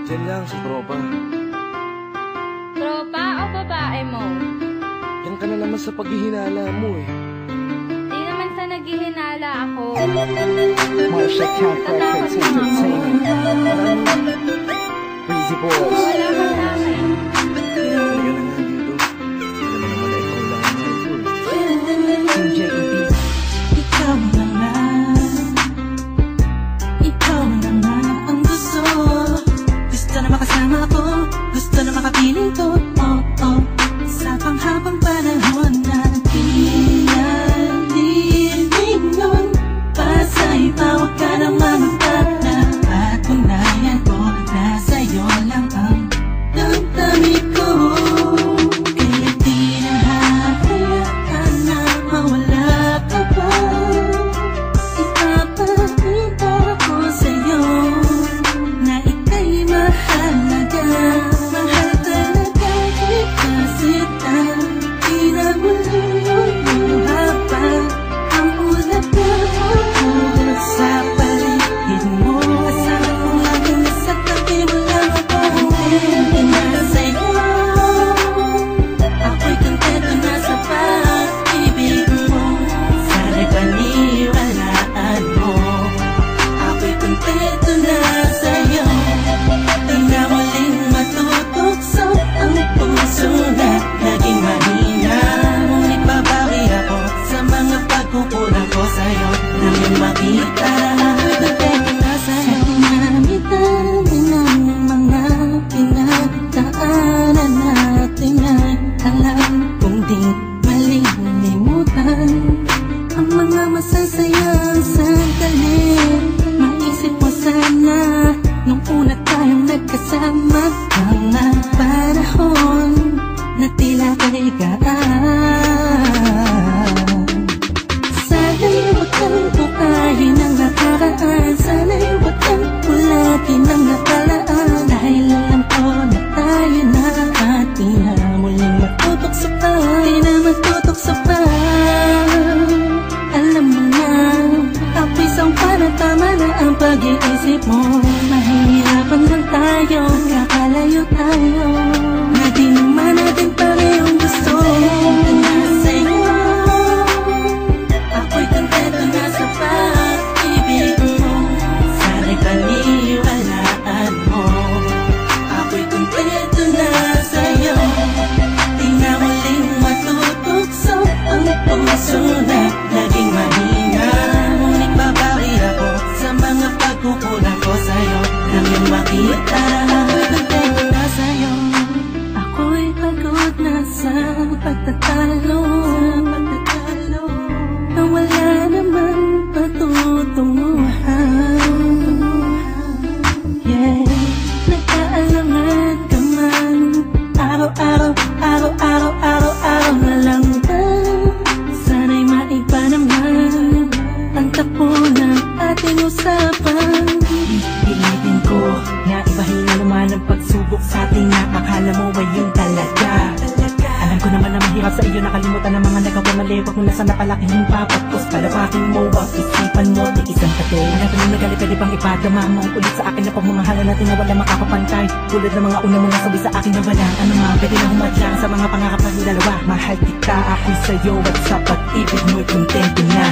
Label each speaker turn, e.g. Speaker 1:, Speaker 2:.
Speaker 1: Diyan lang sa tropa.
Speaker 2: Tropa o babae mo?
Speaker 1: Yan ka na naman sa paghihinala mo eh.
Speaker 2: Di naman sa naghihinala ako.
Speaker 3: Marsha Cat Records Entertainment. Breezy Boys.
Speaker 2: Wala ka sa akin.
Speaker 1: Halika na nga dito. Alam mo naman na ikaw lang ang mahal ko eh.
Speaker 3: Team JEB. Ikaw na nga. Ikaw na nga ang gusto. Gusto na makasama ko. Gusto na makapiling ko. Oh, oh. Sa panghabang panahon na pinaliling nun. Pasa'y bawag ka naman na patunayan ko na sa'yo lang ang damdamin ko. Kaya di na hahayaan na mawala ka pa. Ipapakita ko sa'yo na ika'y mahalaga. Mahal talaga kita sita. Di na mula pa ang ulap na ako sa paligid mo. Kasama ko lagi na sa tabi mo lang ako. Hindi na sa'yo. Ako'y kontento na sa pag-ibig mo. Sana'y paniwalaan mo. Ako'y kontento na sa'yo. Di na muling matutukso ang puso na naging mahina. Ngunit babawi ako sa mga pagkukulang ko sa'yo. Nang makita na kontento na sa'yo. Sa dinami-dami ng mga pinagdaanan natin ay alam kong di malilimutan ang mga masasayang sandali. Maisip mo sana nung una tayong nagkasama, mga panahon na tila kay gaan. Sana'y huwag kang bukayin ang nakaraan. Sana'y huwag kang ulatin ang nakalaan. Dahil alam ko na tayo na at di na muling matutukso pa. Di na matutukso pa. Alam mo na, ako'y sangpa na tama na ang pag-iisip mo. Mahihirapan lang tayo, kakalayo tayo. Na di naman natin parehong gusto. Na sa'yo, ako'y kontento na sa pag-ibig mo. Sana'y paniwalaan mo. Ako'y kontento na sa'yo. Di na muling matutukso ang puso na naging mahina. Ngunit babawi ako sa mga pagkukulang ko sa'yo. Nang yung makita na ako'y kontento na sa'yo. Ako'y pagod na sa pagtatalo. Na wala naman patutunguhan. Yeah, nagkaalangan ka man. Araw-araw, araw-araw, araw-araw na lang ba? Sana'y maiba naman ang takbo ng ating usapan. Pilitin ko na ibahin na naman ang pagsubok sa ating nakakala mo ay yun talaga. Alam ko naman na mahirap sa iyo nakalimutan ang mga nagawa mali. Huwag mo na sana palaking yung papagpos. Palapakin mo, wag isipan mo, tiisan ka din. Alam ko nang nagalit, pwede bang ipadama mo ulit sa akin na pagmamahala natin na wala makakapantay. Tulad ng mga unang mga sabi sa akin na wala ano nga, pwede na humadlang sa mga pangarap natin dalawa. Mahal kita, ako'y sa'yo at sa pag-ibig mo'y kontento na.